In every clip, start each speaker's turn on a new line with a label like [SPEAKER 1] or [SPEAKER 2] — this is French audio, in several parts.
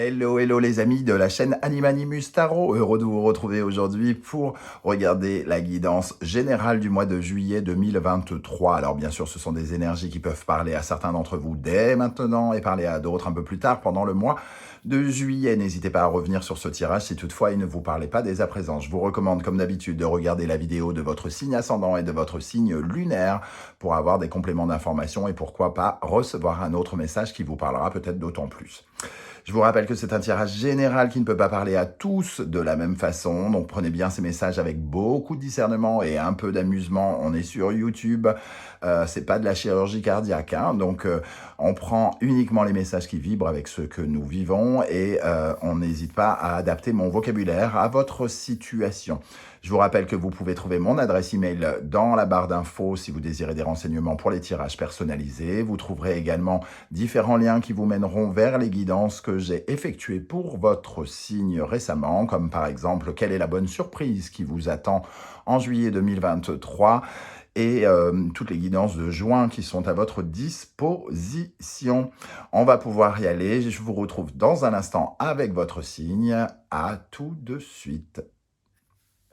[SPEAKER 1] Hello, hello les amis de la chaîne Animanimus Tarot, heureux de vous retrouver aujourd'hui pour regarder la guidance générale du mois de juillet 2023. Alors bien sûr, ce sont des énergies qui peuvent parler à certains d'entre vous dès maintenant et parler à d'autres un peu plus tard pendant le mois de juillet. N'hésitez pas à revenir sur ce tirage si toutefois il ne vous parlait pas dès à présent. Je vous recommande comme d'habitude de regarder la vidéo de votre signe ascendant et de votre signe lunaire pour avoir des compléments d'information et pourquoi pas recevoir un autre message qui vous parlera peut-être d'autant plus. Je vous rappelle que c'est un tirage général qui ne peut pas parler à tous de la même façon, donc prenez bien ces messages avec beaucoup de discernement et un peu d'amusement. On est sur YouTube, c'est pas de la chirurgie cardiaque, hein, donc on prend uniquement les messages qui vibrent avec ceux que nous vivons et on n'hésite pas à adapter mon vocabulaire à votre situation. Je vous rappelle que vous pouvez trouver mon adresse email dans la barre d'infos si vous désirez des renseignements pour les tirages personnalisés. Vous trouverez également différents liens qui vous mèneront vers les guidances que j'ai effectuées pour votre signe récemment, comme par exemple quelle est la bonne surprise qui vous attend en juillet 2023 et toutes les guidances de juin qui sont à votre disposition. On va pouvoir y aller. Je vous retrouve dans un instant avec votre signe. À tout de suite.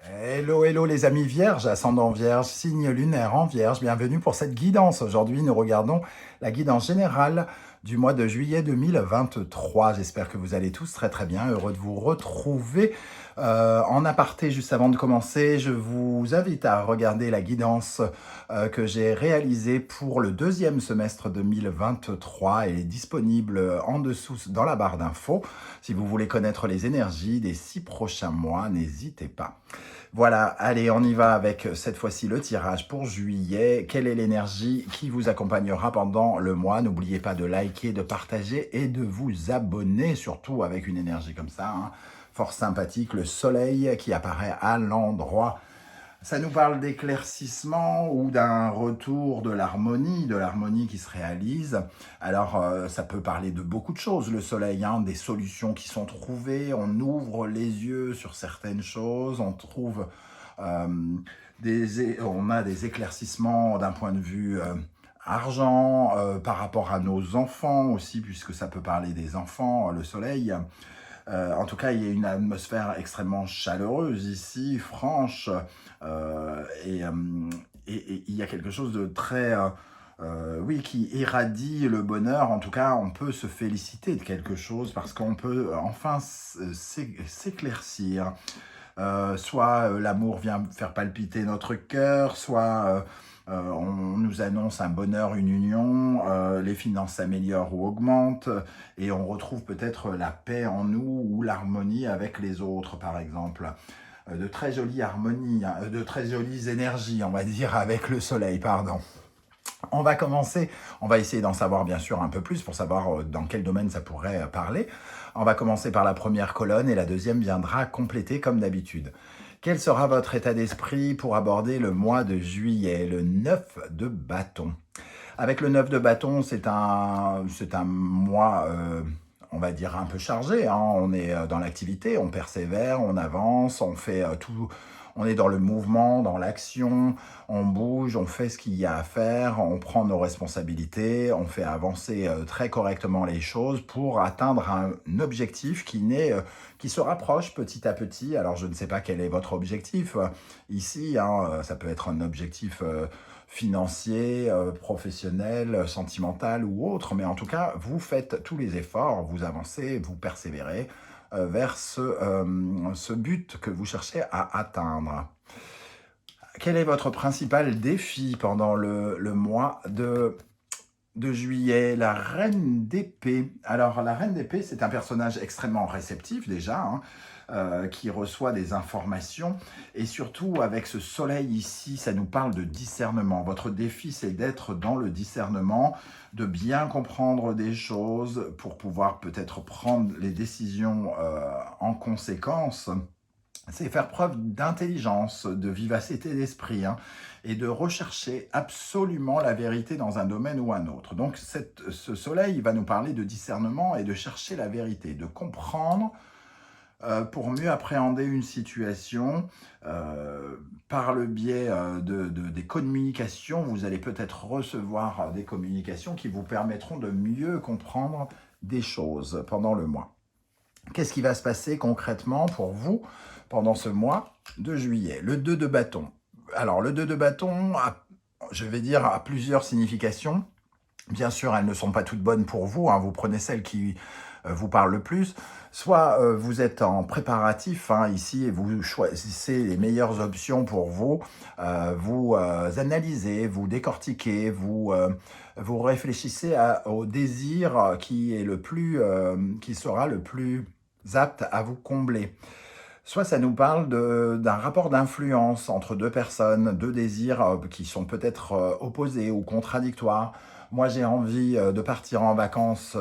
[SPEAKER 1] Hello, hello les amis vierges, ascendant vierge, signe lunaire en vierge, bienvenue pour cette guidance. Aujourd'hui, nous regardons la guidance générale du mois de juillet 2023. J'espère que vous allez tous très très bien, heureux de vous retrouver. En aparté, juste avant de commencer, je vous invite à regarder la guidance que j'ai réalisée pour le deuxième semestre 2023. Elle est disponible en dessous dans la barre d'infos. Si vous voulez connaître les énergies des 6 prochains mois, n'hésitez pas. Voilà, allez, on y va avec cette fois-ci le tirage pour juillet. Quelle est l'énergie qui vous accompagnera pendant le mois? N'oubliez pas de liker, de partager et de vous abonner, surtout avec une énergie comme ça, hein, fort sympathique, le soleil qui apparaît à l'endroit. Ça nous parle d'éclaircissement ou d'un retour de l'harmonie qui se réalise. Alors, ça peut parler de beaucoup de choses, le soleil, hein, des solutions qui sont trouvées, on ouvre les yeux sur certaines choses, on trouve on a des éclaircissements d'un point de vue argent, par rapport à nos enfants aussi, puisque ça peut parler des enfants, le soleil. En tout cas, il y a une atmosphère extrêmement chaleureuse ici, franche, et il y a quelque chose de très, oui, qui irradie le bonheur. En tout cas, on peut se féliciter de quelque chose parce qu'on peut enfin s'éclaircir. Soit l'amour vient faire palpiter notre cœur, soit on nous annonce un bonheur, une union, les finances s'améliorent ou augmentent, et on retrouve peut-être la paix en nous ou l'harmonie avec les autres, par exemple. De très jolies harmonies, hein, de très jolies énergies, on va dire, avec le soleil, pardon. On va commencer, on va essayer d'en savoir bien sûr un peu plus pour savoir dans quel domaine ça pourrait parler. On va commencer par la première colonne et la deuxième viendra compléter comme d'habitude. Quel sera votre état d'esprit pour aborder le mois de juillet, le 9 de bâton? Avec le 9 de bâton, c'est un mois, on va dire, un peu chargé, hein. On est dans l'activité, on persévère, on avance, on fait tout. On est dans le mouvement, dans l'action, on bouge, on fait ce qu'il y a à faire, on prend nos responsabilités, on fait avancer très correctement les choses pour atteindre un objectif qui se rapproche petit à petit. Alors je ne sais pas quel est votre objectif ici, hein, ça peut être un objectif financier, professionnel, sentimental ou autre, mais en tout cas, vous faites tous les efforts, vous avancez, vous persévérez vers ce but que vous cherchez à atteindre. Quel est votre principal défi pendant le mois de juillet? La reine d'épée. Alors, la reine d'épée, c'est un personnage extrêmement réceptif déjà, hein, qui reçoit des informations. Et surtout, avec ce soleil ici, ça nous parle de discernement. Votre défi, c'est d'être dans le discernement, de bien comprendre des choses pour pouvoir peut-être prendre les décisions en conséquence. C'est faire preuve d'intelligence, de vivacité d'esprit, hein, et de rechercher absolument la vérité dans un domaine ou un autre. Donc ce soleil va nous parler de discernement et de chercher la vérité, de comprendre pour mieux appréhender une situation par le biais des communications. Vous allez peut-être recevoir des communications qui vous permettront de mieux comprendre des choses pendant le mois. Qu'est-ce qui va se passer concrètement pour vous pendant ce mois de juillet? Le 2 de bâton. Alors, le 2 de bâton, je vais dire, a plusieurs significations. Bien sûr, elles ne sont pas toutes bonnes pour vous, hein. Vous prenez celle qui vous parle le plus. Soit vous êtes en préparatif ici et vous choisissez les meilleures options pour vous. Vous analysez, vous décortiquez, vous réfléchissez au désir qui est qui sera le plus apte à vous combler. Soit ça nous parle d'un rapport d'influence entre deux personnes, deux désirs qui sont peut-être opposés ou contradictoires. Moi, j'ai envie de partir en vacances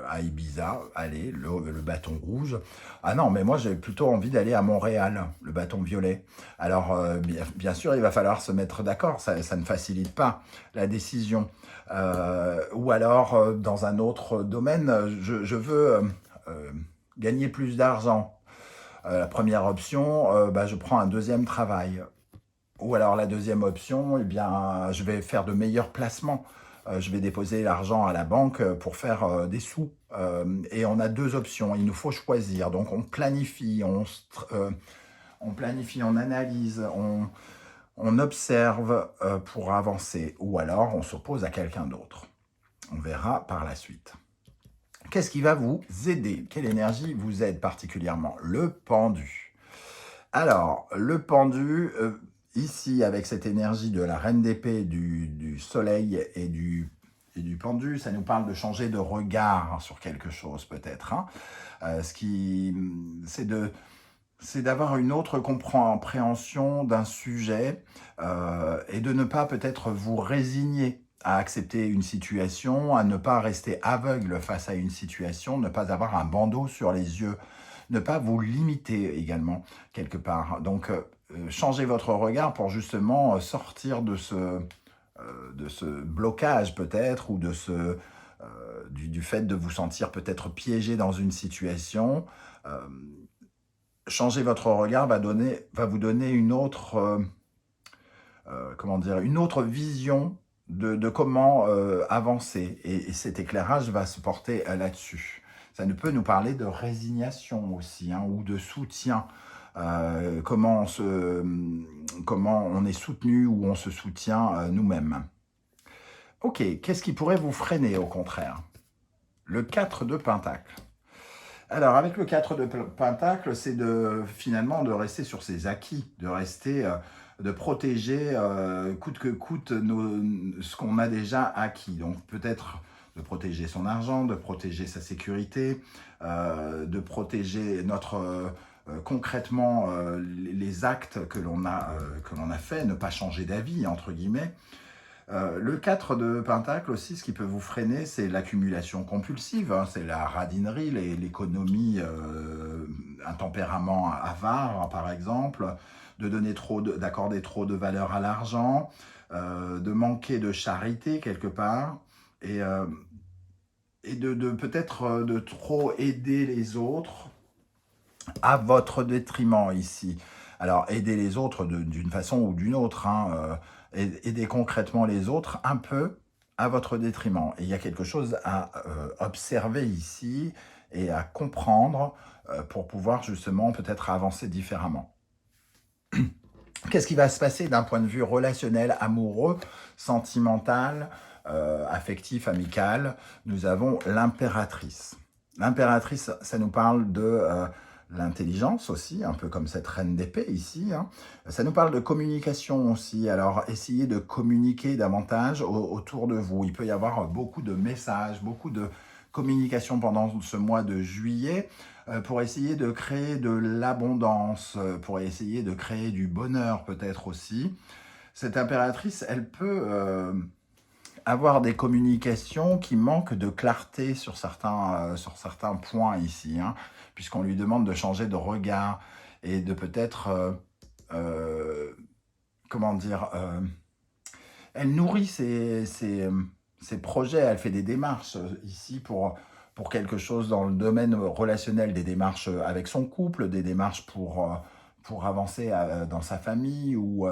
[SPEAKER 1] à Ibiza, allez, le bâton rouge. Ah non, mais moi, j'ai plutôt envie d'aller à Montréal, le bâton violet. Alors, bien sûr, il va falloir se mettre d'accord, ça ne facilite pas la décision. Ou alors, dans un autre domaine, je veux gagner plus d'argent. La première option, je prends un deuxième travail. Ou alors la deuxième option, eh bien, je vais faire de meilleurs placements. Je vais déposer l'argent à la banque pour faire des sous. Et on a deux options, il nous faut choisir. Donc on planifie, on planifie, on analyse, on observe pour avancer. Ou alors on s'oppose à quelqu'un d'autre. On verra par la suite. Qu'est-ce qui va vous aider? Quelle énergie vous aide particulièrement? Le pendu. Alors, le pendu, ici, avec cette énergie de la reine d'épée, du soleil et du pendu, ça nous parle de changer de regard sur quelque chose, peut-être. C'est d'avoir une autre compréhension d'un sujet et de ne pas peut-être vous résigner à accepter une situation, à ne pas rester aveugle face à une situation, ne pas avoir un bandeau sur les yeux, ne pas vous limiter également quelque part. Donc, changez votre regard pour justement sortir de ce blocage peut-être ou du fait de vous sentir peut-être piégé dans une situation. Changer votre regard va vous donner une autre, une autre vision de comment avancer. Et cet éclairage va se porter là-dessus. Ça ne peut nous parler de résignation aussi, ou de soutien. Comment on est soutenu ou on se soutient nous-mêmes. Ok, qu'est-ce qui pourrait vous freiner au contraire? Le 4 de Pentacle. Alors, avec le 4 de Pentacle, c'est finalement de rester sur ses acquis, de protéger coûte que coûte ce qu'on a déjà acquis. Donc, peut-être de protéger son argent, de protéger sa sécurité, de protéger concrètement les actes que l'on a fait, ne pas changer d'avis, entre guillemets. Le 4 de Pentacle aussi, ce qui peut vous freiner, c'est l'accumulation compulsive, c'est la radinerie, l'économie, un tempérament avare par exemple, d'accorder trop de valeur à l'argent, de manquer de charité quelque part, et de peut-être de trop aider les autres à votre détriment ici. Alors, aider les autres d'une façon ou d'une autre, aider concrètement les autres un peu à votre détriment. Et il y a quelque chose à observer ici et à comprendre pour pouvoir justement peut-être avancer différemment. Qu'est-ce qui va se passer d'un point de vue relationnel, amoureux, sentimental, affectif, amical? Nous avons l'impératrice. L'impératrice, ça nous parle de l'intelligence aussi, un peu comme cette reine d'épée ici. Ça nous parle de communication aussi. Alors, essayez de communiquer davantage autour de vous. Il peut y avoir beaucoup de messages, beaucoup de communication pendant ce mois de juillet pour essayer de créer de l'abondance, pour essayer de créer du bonheur peut-être aussi. Cette impératrice, elle peut avoir des communications qui manquent de clarté sur certains points ici, puisqu'on lui demande de changer de regard et de peut-être, elle nourrit ses projets, elle fait des démarches ici pour quelque chose dans le domaine relationnel, des démarches avec son couple, des démarches pour avancer dans sa famille ou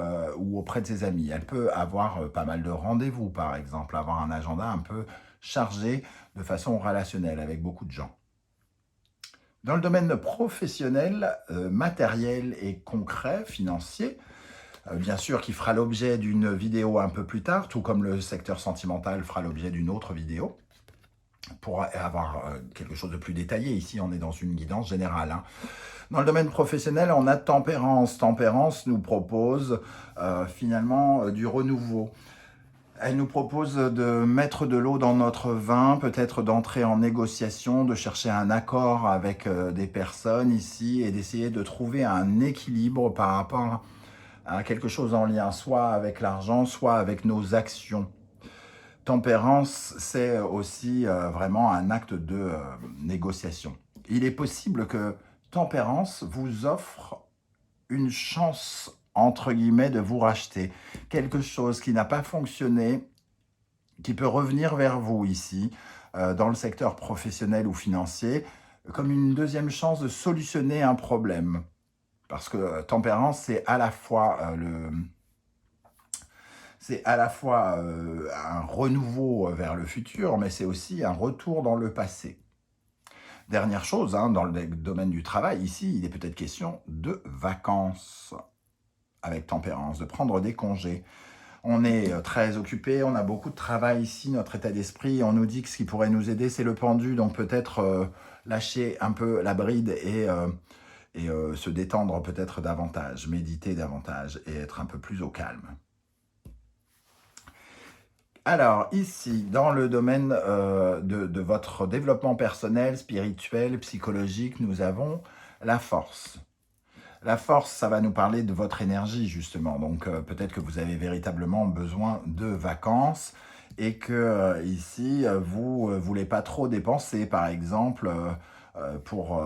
[SPEAKER 1] auprès de ses amis. Elle peut avoir pas mal de rendez-vous, par exemple, avoir un agenda un peu chargé de façon relationnelle avec beaucoup de gens. Dans le domaine professionnel, matériel et concret, financier, bien sûr qui fera l'objet d'une vidéo un peu plus tard, tout comme le secteur sentimental fera l'objet d'une autre vidéo, pour avoir quelque chose de plus détaillé. Ici, on est dans une guidance générale, hein. Dans le domaine professionnel, on a Tempérance. Tempérance nous propose finalement du renouveau. Elle nous propose de mettre de l'eau dans notre vin, peut-être d'entrer en négociation, de chercher un accord avec des personnes ici et d'essayer de trouver un équilibre par rapport à quelque chose en lien soit avec l'argent, soit avec nos actions. Tempérance, c'est aussi vraiment un acte de négociation. Il est possible que Tempérance vous offre une chance, entre guillemets, de vous racheter. Quelque chose qui n'a pas fonctionné, qui peut revenir vers vous ici, dans le secteur professionnel ou financier, comme une deuxième chance de solutionner un problème. Parce que Tempérance, c'est à la fois un renouveau vers le futur, mais c'est aussi un retour dans le passé. Dernière chose, hein, dans le domaine du travail, ici, il est peut-être question de vacances avec Tempérance, de prendre des congés. On est très occupé, on a beaucoup de travail ici, notre état d'esprit, on nous dit que ce qui pourrait nous aider, c'est le pendu, donc peut-être lâcher un peu la bride et se détendre peut-être davantage, méditer davantage et être un peu plus au calme. Alors, ici, dans le domaine de votre développement personnel, spirituel, psychologique, nous avons la force. La force, ça va nous parler de votre énergie, justement. Donc, peut-être que vous avez véritablement besoin de vacances et que, ici, vous ne voulez pas trop dépenser, par exemple, pour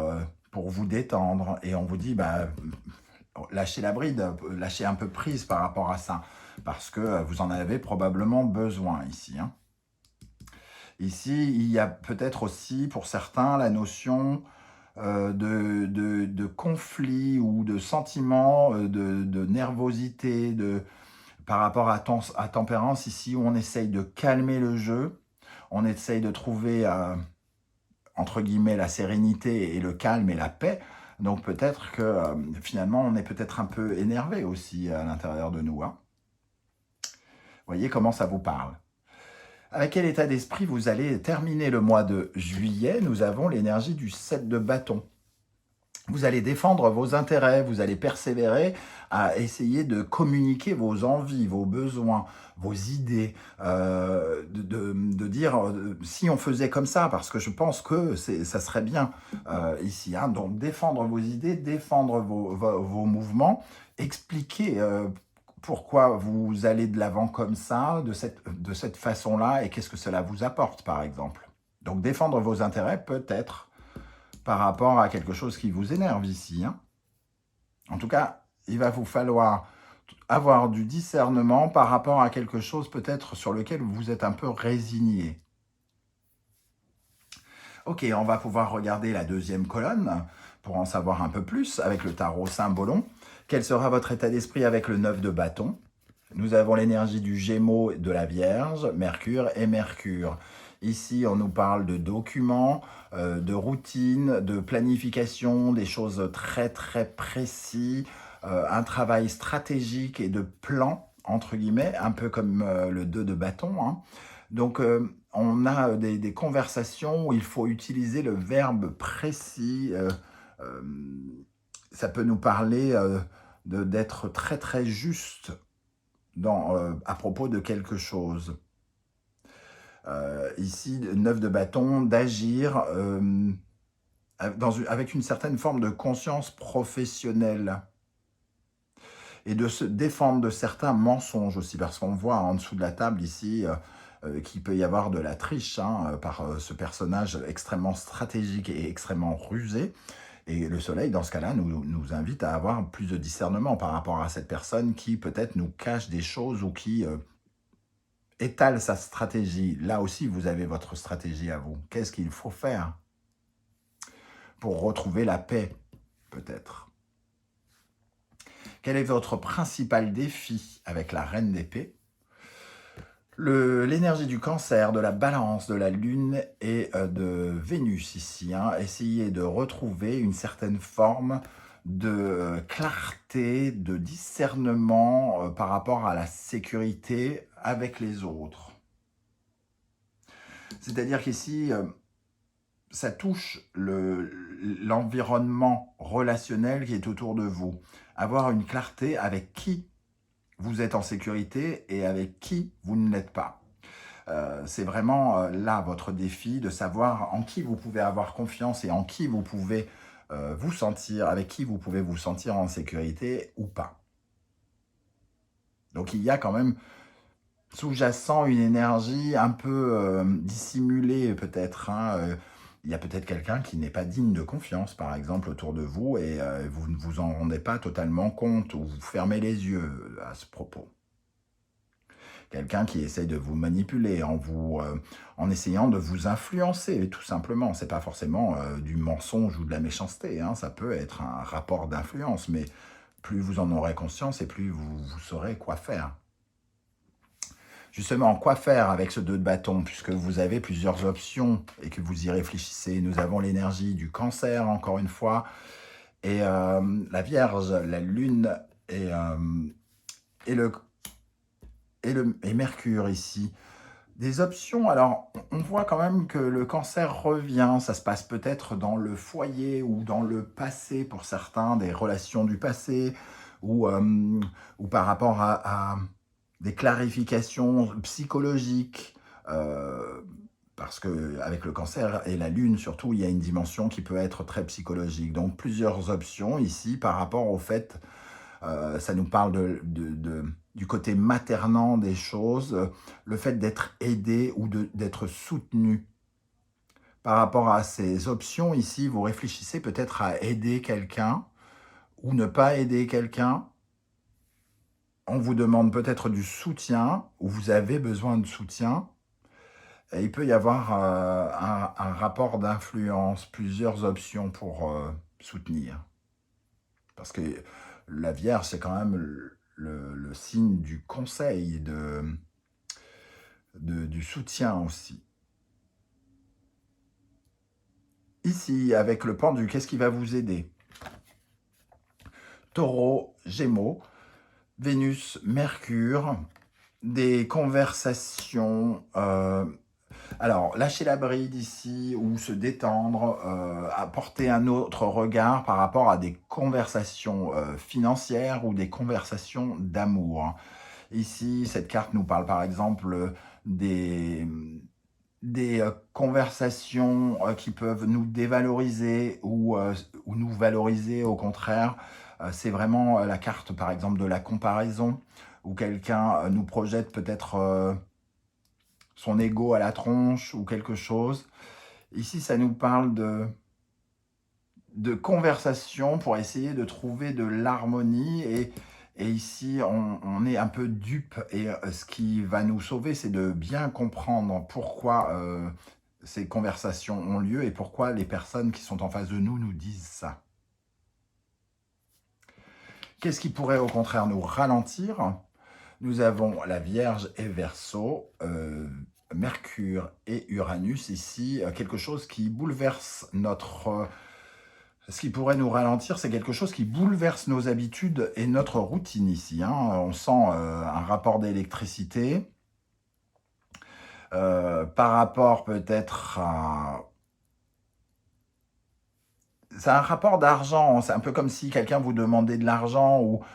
[SPEAKER 1] vous détendre. Et on vous dit, bah, lâchez la bride, lâchez un peu prise par rapport à ça, parce que vous en avez probablement besoin ici, hein. Ici, il y a peut-être aussi, pour certains, la notion de conflit ou de sentiment, de nervosité, par rapport à Tempérance, ici, où on essaye de calmer le jeu, on essaye de trouver, entre guillemets, la sérénité et le calme et la paix. Donc peut-être que finalement, on est peut-être un peu énervé aussi à l'intérieur de nous, hein. Voyez comment ça vous parle. Avec quel état d'esprit vous allez terminer le mois de juillet? Nous avons l'énergie du 7 de bâton. Vous allez défendre vos intérêts, vous allez persévérer à essayer de communiquer vos envies, vos besoins, vos idées, de dire si on faisait comme ça, parce que je pense que ça serait bien ici, hein. Donc défendre vos idées, défendre vos mouvements, expliquer pourquoi vous allez de l'avant comme ça, de cette façon-là, et qu'est-ce que cela vous apporte, par exemple. Donc défendre vos intérêts, peut-être, par rapport à quelque chose qui vous énerve ici, hein. En tout cas, il va vous falloir avoir du discernement par rapport à quelque chose peut-être sur lequel vous êtes un peu résigné. Ok, on va pouvoir regarder la deuxième colonne pour en savoir un peu plus avec le tarot Saint-Bolon. Quel sera votre état d'esprit avec le 9 de bâton? Nous avons l'énergie du Gémeaux, de la Vierge, Mercure et Mercure. Ici, on nous parle de documents, de routine, de planification, des choses très très précises, un travail stratégique et de plan, entre guillemets, un peu comme le 2 de bâton, hein. Donc, on a des conversations où il faut utiliser le verbe précis. Euh, Ça peut nous parler d'être très très juste à propos de quelque chose. Ici, 9 de bâton, d'agir avec une certaine forme de conscience professionnelle et de se défendre de certains mensonges aussi, parce qu'on voit en dessous de la table ici qu'il peut y avoir de la triche, hein, par ce personnage extrêmement stratégique et extrêmement rusé. Et le soleil, dans ce cas-là, nous invite à avoir plus de discernement par rapport à cette personne qui peut-être nous cache des choses ou qui étale sa stratégie. Là aussi, vous avez votre stratégie à vous. Qu'est-ce qu'il faut faire pour retrouver la paix, peut-être? Quel est votre principal défi avec la reine d'épée? L'énergie du cancer, de la balance, de la lune et de Vénus ici, hein. Essayez de retrouver une certaine forme de clarté, de discernement par rapport à la sécurité avec les autres. C'est-à-dire qu'ici, ça touche l'environnement relationnel qui est autour de vous. Avoir une clarté avec qui vous êtes en sécurité et avec qui vous ne l'êtes pas. C'est vraiment là votre défi de savoir en qui vous pouvez avoir confiance et en qui vous pouvez vous sentir, avec qui vous pouvez vous sentir en sécurité ou pas. Donc il y a quand même sous-jacent une énergie un peu dissimulée peut-être, hein. Il y a peut-être quelqu'un qui n'est pas digne de confiance, par exemple, autour de vous, et vous ne vous en rendez pas totalement compte, ou vous fermez les yeux à ce propos. Quelqu'un qui essaye de vous manipuler en essayant de vous influencer, tout simplement. C'est pas forcément du mensonge ou de la méchanceté, hein. Ça peut être un rapport d'influence, mais plus vous en aurez conscience et plus vous saurez quoi faire. Justement, quoi faire avec ce 2 de bâton, puisque vous avez plusieurs options et que vous y réfléchissez. Nous avons l'énergie du cancer, encore une fois, et la Vierge, la Lune et Mercure ici. Des options, alors on voit quand même que le cancer revient, ça se passe peut-être dans le foyer ou dans le passé pour certains, des relations du passé, ou par rapport à des clarifications psychologiques, parce qu'avec le cancer et la lune surtout, il y a une dimension qui peut être très psychologique. Donc plusieurs options ici par rapport au fait, ça nous parle du côté maternant des choses, le fait d'être aidé ou d'être soutenu. Par rapport à ces options ici, vous réfléchissez peut-être à aider quelqu'un ou ne pas aider quelqu'un. On vous demande peut-être du soutien, ou vous avez besoin de soutien, et il peut y avoir un rapport d'influence, plusieurs options pour soutenir. Parce que la Vierge, c'est quand même le signe du conseil, du soutien aussi. Ici, avec le pendu, qu'est-ce qui va vous aider? Taureau, Gémeaux, Vénus, Mercure, des conversations, alors lâcher la bride ici ou se détendre, apporter un autre regard par rapport à des conversations financières ou des conversations d'amour. Ici, cette carte nous parle par exemple des conversations qui peuvent nous dévaloriser ou nous valoriser au contraire. C'est vraiment la carte par exemple de la comparaison, où quelqu'un nous projette peut-être son ego à la tronche ou quelque chose. Ici, ça nous parle de conversation pour essayer de trouver de l'harmonie, et ici, on est un peu dupe, et ce qui va nous sauver, c'est de bien comprendre pourquoi ces conversations ont lieu et pourquoi les personnes qui sont en face de nous disent ça. Qu'est-ce qui pourrait au contraire nous ralentir? Nous avons la Vierge et Verseau, Mercure et Uranus ici, quelque chose qui bouleverse ce qui pourrait nous ralentir, c'est quelque chose qui bouleverse nos habitudes et notre routine ici, hein. On sent un rapport d'électricité par rapport peut-être à... C'est un rapport d'argent, c'est un peu comme si quelqu'un vous demandait de l'argent, ou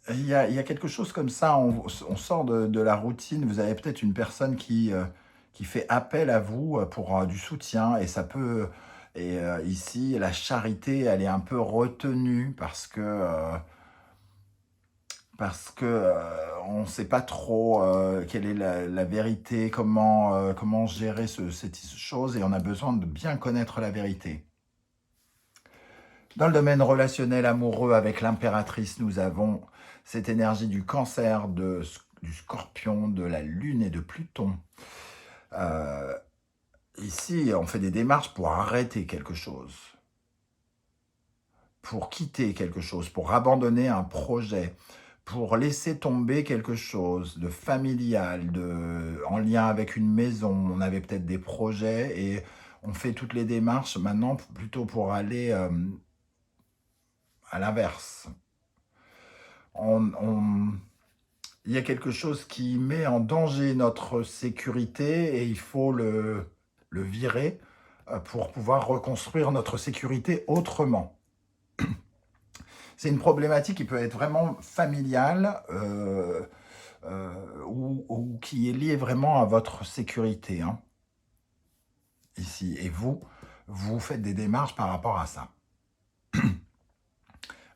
[SPEAKER 1] il y a quelque chose comme ça, on sort de la routine. Vous avez peut-être une personne qui fait appel à vous pour du soutien, et ça peut... Et ici, la charité, elle est un peu retenue parce que on ne sait pas trop quelle est la vérité, comment gérer cette chose, et on a besoin de bien connaître la vérité. Dans le domaine relationnel amoureux, avec l'impératrice, nous avons cette énergie du cancer, du scorpion, de la lune et de Pluton. Ici, on fait des démarches pour arrêter quelque chose, pour quitter quelque chose, pour abandonner un projet, pour laisser tomber quelque chose de familial, en lien avec une maison. On avait peut-être des projets et on fait toutes les démarches maintenant plutôt pour aller à l'inverse. Il y a quelque chose qui met en danger notre sécurité et il faut le virer pour pouvoir reconstruire notre sécurité autrement. C'est une problématique qui peut être vraiment familiale ou qui est liée vraiment à votre sécurité, hein, ici. Et vous faites des démarches par rapport à ça.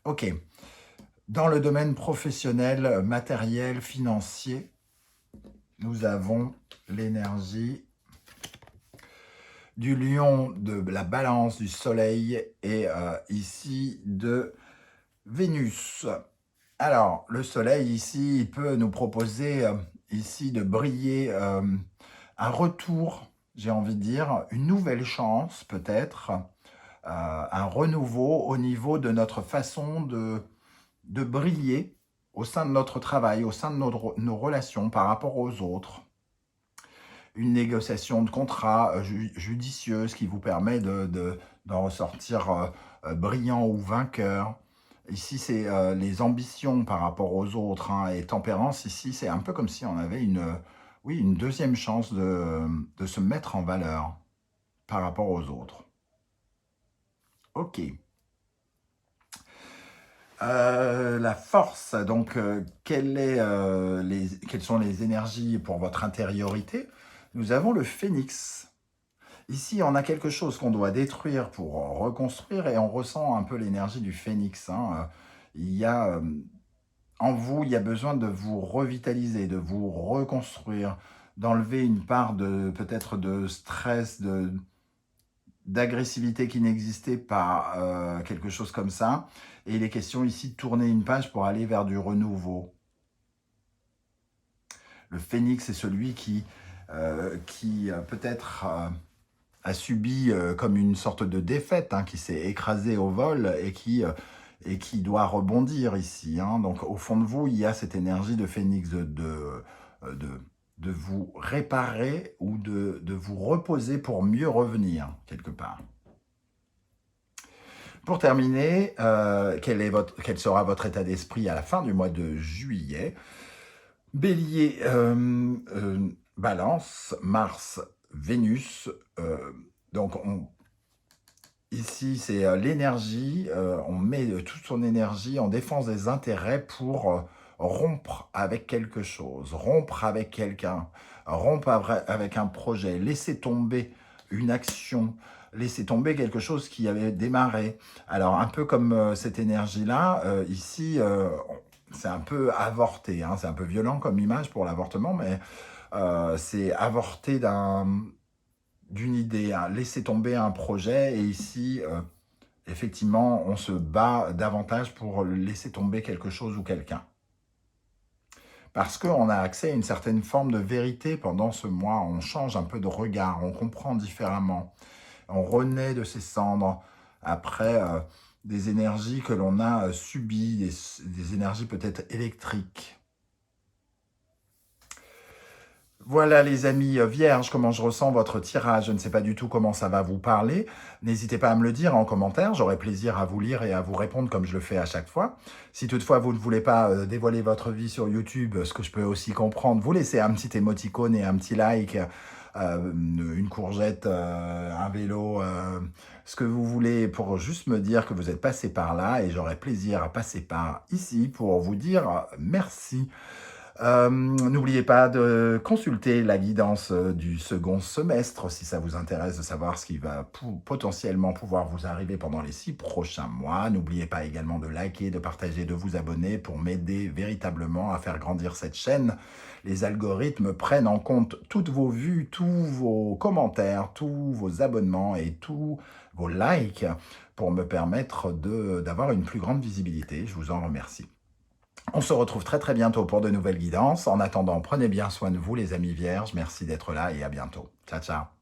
[SPEAKER 1] Ok. Dans le domaine professionnel, matériel, financier, nous avons l'énergie du lion, de la balance, du soleil et ici de Vénus. Alors, le soleil ici, il peut nous proposer ici de briller, un retour, j'ai envie de dire, une nouvelle chance peut-être, un renouveau au niveau de notre façon de briller au sein de notre travail, au sein de nos relations par rapport aux autres. Une négociation de contrat judicieuse qui vous permet d'en ressortir brillant ou vainqueur. Ici, c'est les ambitions par rapport aux autres, hein, et tempérance, ici, c'est un peu comme si on avait une deuxième chance de se mettre en valeur par rapport aux autres. Ok. La force, donc, quelles sont les énergies pour votre intériorité? Nous avons le phénix. Ici, on a quelque chose qu'on doit détruire pour reconstruire et on ressent un peu l'énergie du phénix, hein. En vous, il y a besoin de vous revitaliser, de vous reconstruire, d'enlever une part peut-être de stress, d'agressivité qui n'existait pas, quelque chose comme ça. Et il est question ici de tourner une page pour aller vers du renouveau. Le phénix est celui qui peut-être a subi comme une sorte de défaite, hein, qui s'est écrasé au vol et qui doit rebondir ici, hein. Donc au fond de vous, il y a cette énergie de phénix de vous réparer ou de vous reposer pour mieux revenir quelque part. Pour terminer, quel sera votre état d'esprit à la fin du mois de juillet? Bélier, Balance, Mars, Vénus. Donc, ici, c'est l'énergie. On met toute son énergie en défense des intérêts pour rompre avec quelque chose, rompre avec quelqu'un, rompre avec un projet, laisser tomber une action, laisser tomber quelque chose qui avait démarré. Alors, un peu comme cette énergie-là, ici, c'est un peu avorté, hein, c'est un peu violent comme image pour l'avortement, mais c'est avorté d'une idée, hein, laisser tomber un projet, et ici, effectivement, on se bat davantage pour laisser tomber quelque chose ou quelqu'un. Parce qu'on a accès à une certaine forme de vérité pendant ce mois, on change un peu de regard, on comprend différemment, on renaît de ses cendres après des énergies que l'on a subies, des énergies peut-être électriques. Voilà les amis vierges, comment je ressens votre tirage. Je ne sais pas du tout comment ça va vous parler. N'hésitez pas à me le dire en commentaire, j'aurai plaisir à vous lire et à vous répondre comme je le fais à chaque fois. Si toutefois vous ne voulez pas dévoiler votre vie sur YouTube, ce que je peux aussi comprendre, vous laissez un petit émoticône et un petit like, une courgette, un vélo, ce que vous voulez pour juste me dire que vous êtes passé par là, et j'aurai plaisir à passer par ici pour vous dire merci. N'oubliez pas de consulter la guidance du second semestre si ça vous intéresse de savoir ce qui va potentiellement pouvoir vous arriver pendant les 6 prochains mois. N'oubliez pas également de liker, de partager, de vous abonner pour m'aider véritablement à faire grandir cette chaîne. Les algorithmes prennent en compte toutes vos vues, tous vos commentaires, tous vos abonnements et tous vos likes pour me permettre d'avoir une plus grande visibilité. Je vous en remercie. On se retrouve très très bientôt pour de nouvelles guidances. En attendant, prenez bien soin de vous les amis vierges. Merci d'être là et à bientôt. Ciao, ciao.